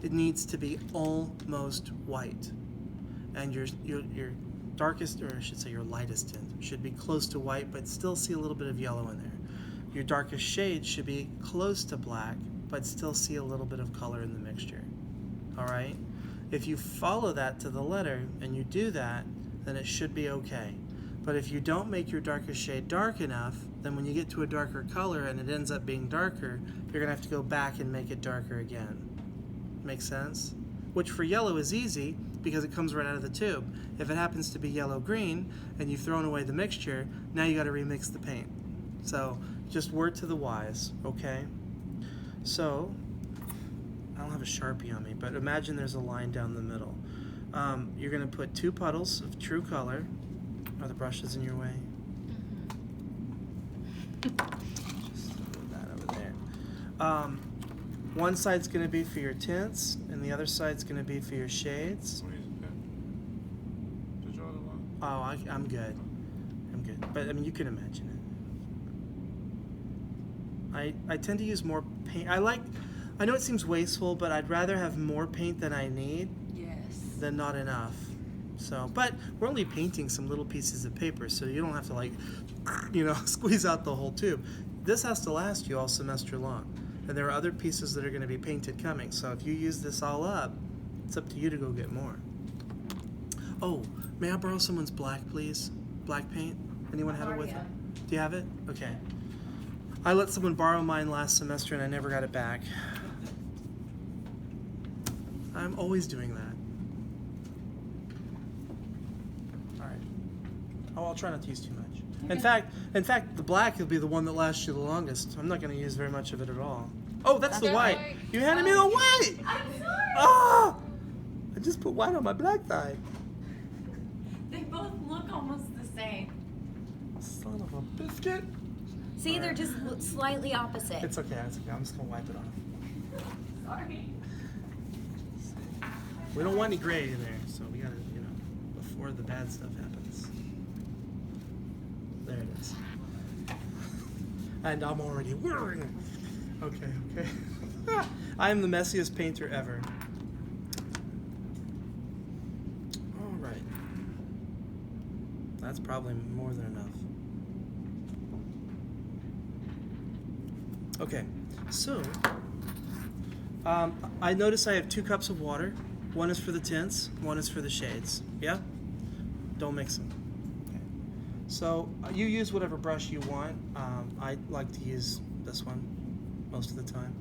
it needs to be almost white. And your darkest, or I should say your lightest tint, should be close to white, but still see a little bit of yellow in there. Your darkest shade should be close to black, but still see a little bit of color in the mixture. All right? If you follow that to the letter and you do that, then it should be okay. But if you don't make your darkest shade dark enough, then when you get to a darker color and it ends up being darker, you're gonna have to go back and make it darker again. Make sense? Which for yellow is easy because it comes right out of the tube. If it happens to be yellow-green and you've thrown away the mixture, now you gotta remix the paint. So just word to the wise, okay? So, I don't have a Sharpie on me, but imagine there's a line down the middle. You're gonna put 2 puddles of true color. Are the brushes in your way? Just move that over there. One side's gonna be for your tints, and the other side's gonna be for your shades. Oh, I'm good. I'm good. But I mean, you can imagine it. I tend to use more paint. I know it seems wasteful, but I'd rather have more paint than I need than not enough. So, but we're only painting some little pieces of paper, so you don't have to like, squeeze out the whole tube. This has to last you all semester long. And there are other pieces that are going to be painted coming. So if you use this all up, it's up to you to go get more. Oh, may I borrow someone's black, please? Black paint? Anyone have it with them? Do you have it? Okay. I let someone borrow mine last semester and I never got it back. I'm always doing that. All right. Oh, I'll try not to use too much. In fact, the black will be the one that lasts you the longest. I'm not going to use very much of it at all. Oh, that's the white. You handed me the white. I'm sorry. Ah! I just put white on my black thigh. They both look almost the same. Son of a biscuit. See, they're just slightly opposite. It's okay. It's okay. I'm just going to wipe it off. Sorry. We don't want any gray in there, so we got to, before the bad stuff happens. There it is. And I'm already whirring. Okay. I am the messiest painter ever. All right. That's probably more than enough. Okay, so I notice I have 2 cups of water. One is for the tints, one is for the shades. Yeah? Don't mix them. Okay. So you use whatever brush you want. I like to use this one most of the time.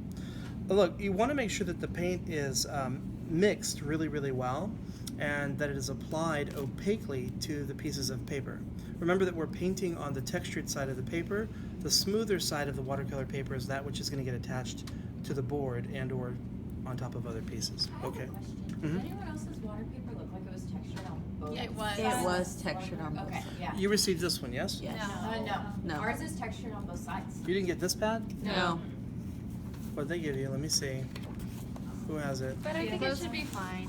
But look, you want to make sure that the paint is mixed really, really well and that it is applied opaquely to the pieces of paper. Remember that we're painting on the textured side of the paper. The smoother side of the watercolor paper is that which is going to get attached to the board and or on top of other pieces. Okay. Did anyone else's water paper look like it was textured on both? It was. It was textured on both. Okay, yeah. You received this one, yes? Yes. No. No. Ours is textured on both sides. You didn't get this pad? No. What did they give you? Let me see. Who has it? But I think it should be fine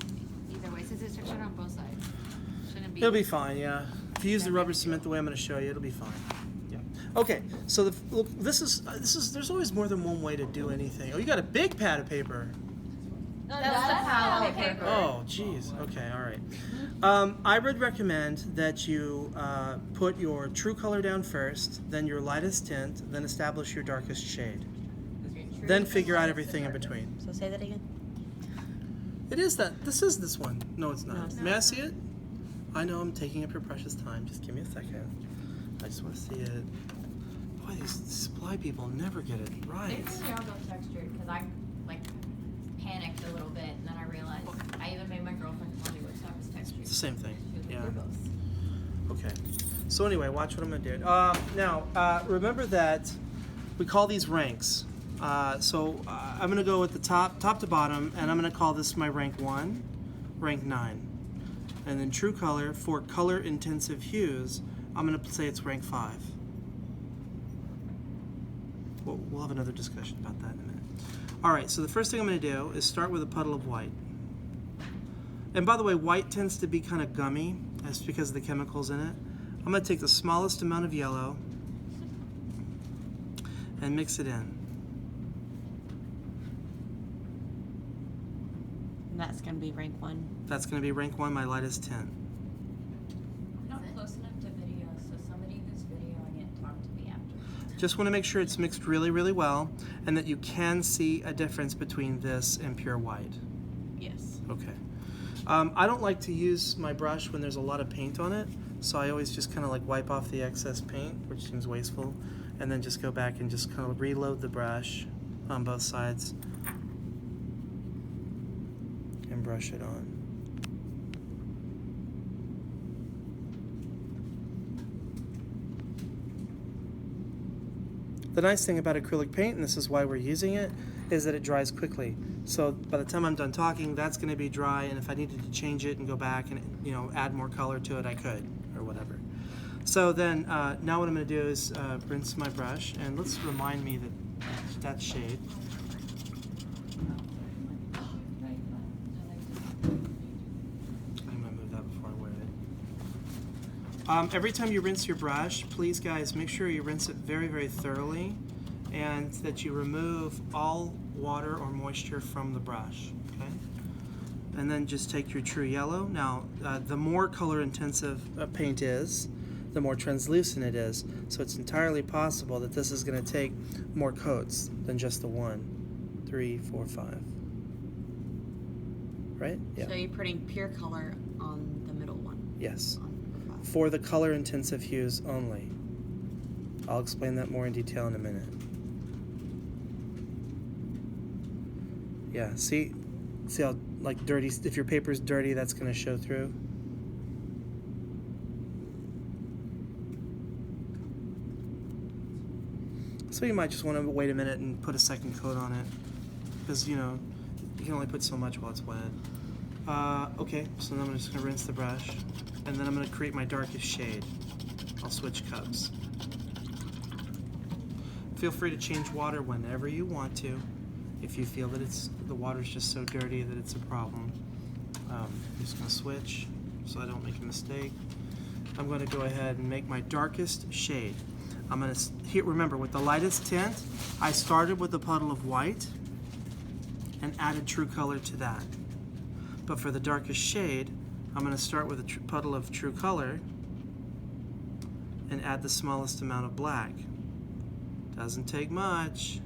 either way, since it's textured on both sides. Shouldn't be. It'll be fine, yeah. If you use the rubber cement the way I'm going to show you, it'll be fine. Yeah. Okay, so look, this is. There's always more than one way to do anything. Oh, you got a big pad of paper. No, that's the palette paper. Oh, geez. Okay, all right. I would recommend that you put your true color down first, then your lightest tint, then establish your darkest shade. Then figure out everything in between. So say that again. It is that. This is this one. No, it's not. No, it's May I see it? I know I'm taking up your precious time. Just give me a second. I just want to see it. Boy, these supply people never get it right. They really are both textured because I panicked a little bit and then I realized I even made my girlfriend tell me which side was textured. It's the same thing. She was like, Yeah. "They're both." Okay. So anyway, watch what I'm going to do. Now, remember that we call these ranks. So I'm going to go at the top to bottom, and I'm going to call this my rank 1, rank 9. And then true color, for color intensive hues, I'm going to say it's rank 5. We'll have another discussion about that in a minute. All right, so the first thing I'm going to do is start with a puddle of white. And by the way, white tends to be kind of gummy. That's because of the chemicals in it. I'm going to take the smallest amount of yellow and mix it in. And that's gonna be rank 1. That's going to be rank 1, my lightest tint. I'm not close enough to video, so somebody who's videoing it, talk to me after. Just want to make sure it's mixed really, really well, and that you can see a difference between this and pure white. Yes. Okay. I don't like to use my brush when there's a lot of paint on it, so I always just kind of like wipe off the excess paint, which seems wasteful, and then just go back and just kind of reload the brush on both sides and brush it on. The nice thing about acrylic paint, and this is why we're using it, is that it dries quickly. So by the time I'm done talking, that's going to be dry, and if I needed to change it and go back and add more color to it, I could, or whatever. So then now what I'm going to do is rinse my brush, and let's remind me that shade. I'm going to move that before I wear it. Every time you rinse your brush, please guys, make sure you rinse it very, very thoroughly, and that you remove all water or moisture from the brush, okay? And then just take your true yellow. Now, the more color intensive a paint is, the more translucent it is. So it's entirely possible that this is going to take more coats than just the 1, 3, 4, 5. Right? Yeah. So you're putting pure color on the middle one. Yes. On number 5. For the color intensive hues only. I'll explain that more in detail in a minute. Yeah, see how like dirty, if your paper's dirty, that's going to show through. So you might just want to wait a minute and put a second coat on it, because you can only put so much while it's wet. Okay, so then I'm just going to rinse the brush, and then I'm going to create my darkest shade. I'll switch cups. Feel free to change water whenever you want to, if you feel that the water's just so dirty that it's a problem. I'm just going to switch so I don't make a mistake. I'm going to go ahead and make my darkest shade. I'm going to, remember, with the lightest tint, I started with a puddle of white and added true color to that. But for the darkest shade, I'm going to start with a puddle of true color and add the smallest amount of black. Doesn't take much.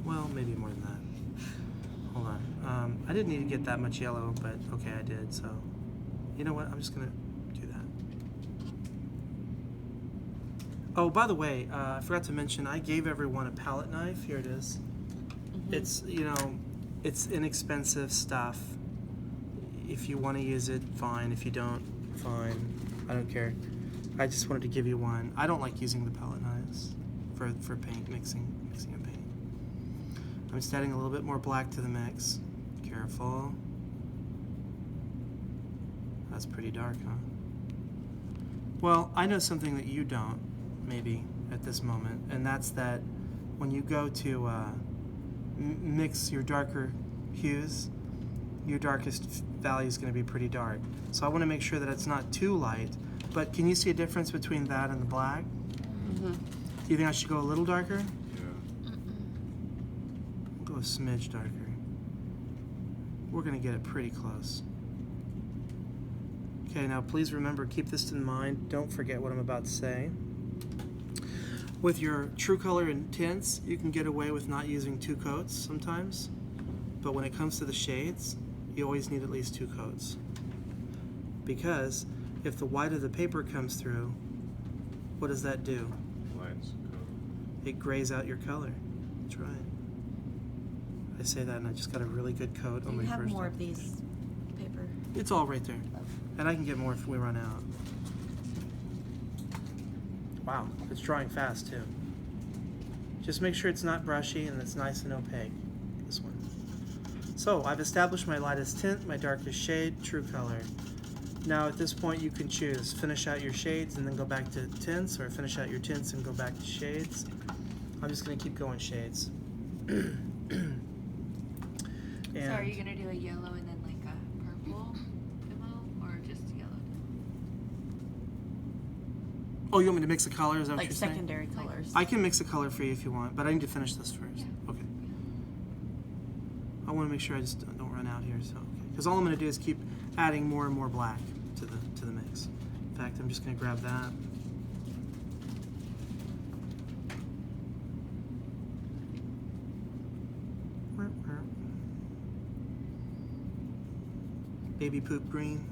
Well, maybe more than that. Hold on. I didn't need to get that much yellow, but okay, I did. So, you know what? I'm just going to do that. Oh, by the way, I forgot to mention, I gave everyone a palette knife. Here it is. Mm-hmm. It's, it's inexpensive stuff. If you want to use it, fine. If you don't, fine. I don't care. I just wanted to give you one. I don't like using the palette knives for paint mixing a paint. I'm just adding a little bit more black to the mix. Careful. That's pretty dark, huh? Well, I know something that you don't, maybe, at this moment, and that's that when you go to mix your darker hues, your darkest value is going to be pretty dark. So I want to make sure that it's not too light, but can you see a difference between that and the black? Mm-hmm. Do you think I should go a little darker? Yeah. Go a smidge darker. We're going to get it pretty close. Okay, now please remember, keep this in mind. Don't forget what I'm about to say. With your true color and tints, you can get away with not using 2 coats sometimes. But when it comes to the shades, you always need at least 2 coats. Because if the white of the paper comes through, what does that do? Lines coat. It grays out your color. That's right. I say that and I just got a really good coat on You my have first more one. of these paper. It's all right there. And I can get more if we run out. Wow, it's drying fast too. Just make sure it's not brushy and it's nice and opaque. This one. So I've established my lightest tint, my darkest shade, true color. Now at this point you can choose finish out your shades and then go back to tints, or finish out your tints and go back to shades. I'm just going to keep going shades. So are you gonna do a yellow and then like a purple demo, or just yellow? Oh, you want me to mix a color? Is that what Like you're saying? secondary colors. I can mix a color for you if you want, but I need to finish this first. Yeah. Okay. I want to make sure I just don't run out here. so because all I'm going to do is keep adding more and more black to the mix. In fact, I'm just going to grab that. Baby poop green,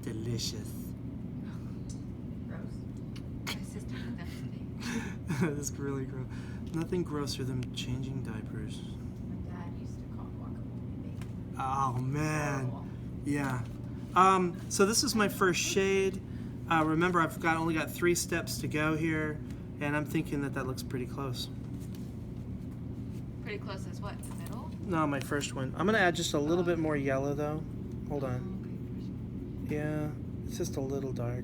delicious. Gross. My sister did that today. That's really gross. Nothing grosser than changing diapers. My dad used to call guacamole bacon. Oh man, Horrible. yeah. So this is my first shade. Remember, I've only got 3 steps to go here, and I'm thinking that looks pretty close. Pretty close as what? The middle? No, my first one. I'm gonna add just a little bit more yellow though. Hold on. Yeah, it's just a little dark.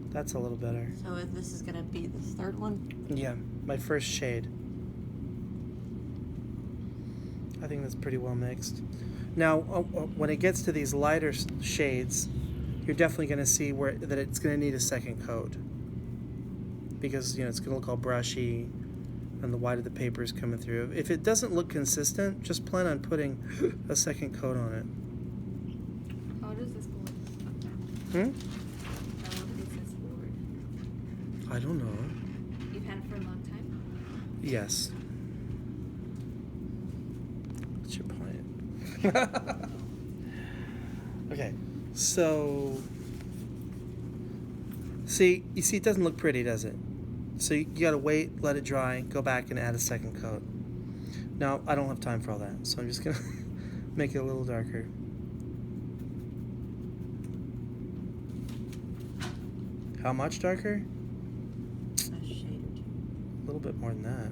That's a little better. So this is gonna be the third one? Yeah, my first shade. I think that's pretty well mixed. Now, when it gets to these lighter shades, you're definitely going to see that it's going to need a second coat, because it's going to look all brushy, and the white of the paper is coming through. If it doesn't look consistent, just plan on putting a second coat on it. How does this board? Hmm? How long is this board? I don't know. You've had it for a long time? Yes. What's your point? Okay, so you see it doesn't look pretty, does it? So you gotta wait, let it dry, go back and add a second coat. Now, I don't have time for all that, so I'm just gonna make it a little darker. How much darker? A shade or two. A little bit more than that.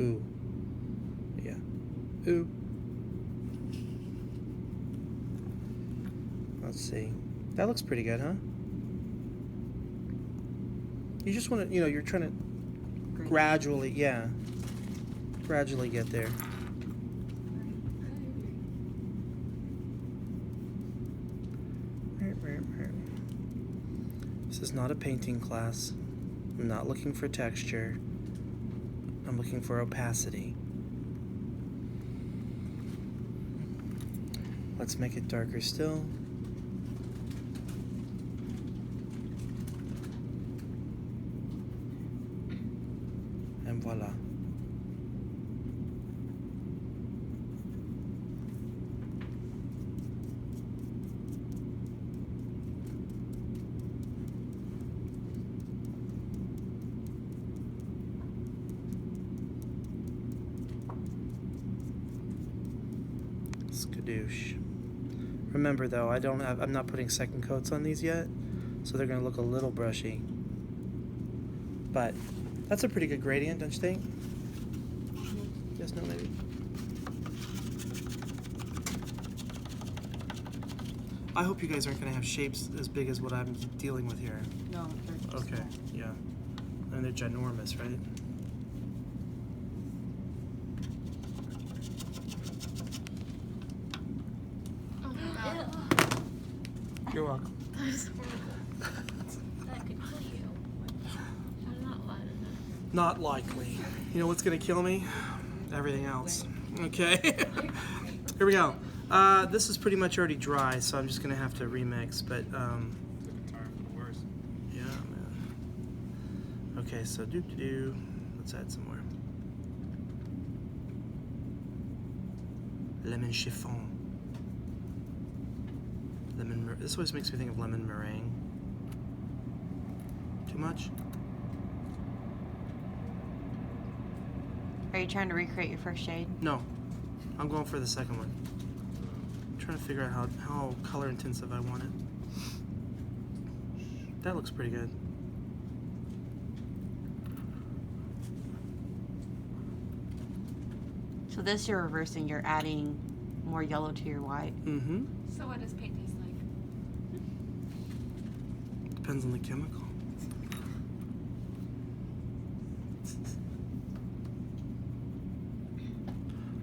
Ooh. Yeah. Ooh. Let's see. That looks pretty good, huh? You just want to, you're trying to Green. gradually get there. This is not a painting class. I'm not looking for texture. I'm looking for opacity. Let's make it darker still. And voila. Skadoosh. Remember though, I'm not putting second coats on these yet, so they're gonna look a little brushy. But that's a pretty good gradient, don't you think? Yes, no, maybe. I hope you guys aren't gonna have shapes as big as what I'm dealing with here. No, they're just Okay, small. yeah. And they're ginormous, right? You're welcome. That could kill you. I'm not allowed in that. Not likely. You know what's gonna kill me? Everything else. Okay. Here we go. This is pretty much already dry, so I'm just gonna have to remix. But Took a time for the worst. yeah, man. Okay, so do. Let's add some more. Lemon chiffon. This always makes me think of lemon meringue. Too much? Are you trying to recreate your first shade? No. I'm going for the second one. I'm trying to figure out how color intensive I want it. That looks pretty good. So this you're reversing, you're adding more yellow to your white. Mm-hmm. So what does paint taste like? Depends on the chemical.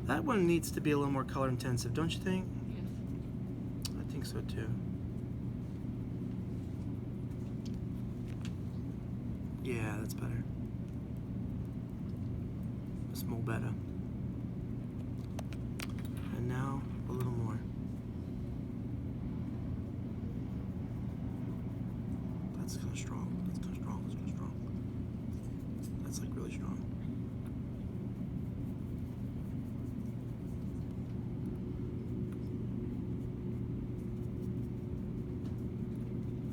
That one needs to be a little more color intensive, don't you think? Yes. I think so too. Yeah, that's better. It's more better. That's kind of strong. That's kind of strong. That's kind of strong. That's like really strong.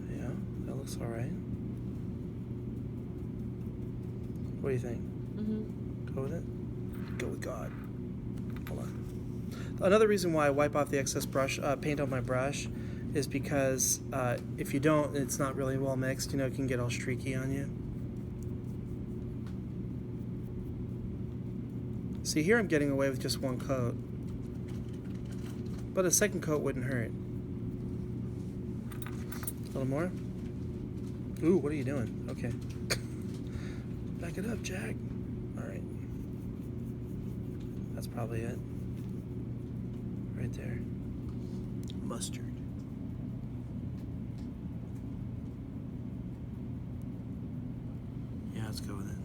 Yeah, that looks all right. What do you think? Mm-hmm. Go with it? Go with God. Hold on. Another reason why I wipe off the excess brush paint on my brush is because if you don't, it's not really well mixed. You know, it can get all streaky on you. See, here I'm getting away with just one coat. But a second coat wouldn't hurt. A little more. Ooh, what are you doing? Okay. Back it up, Jack. All right. That's probably it. Right there. Mustard. Yeah, let's go with it.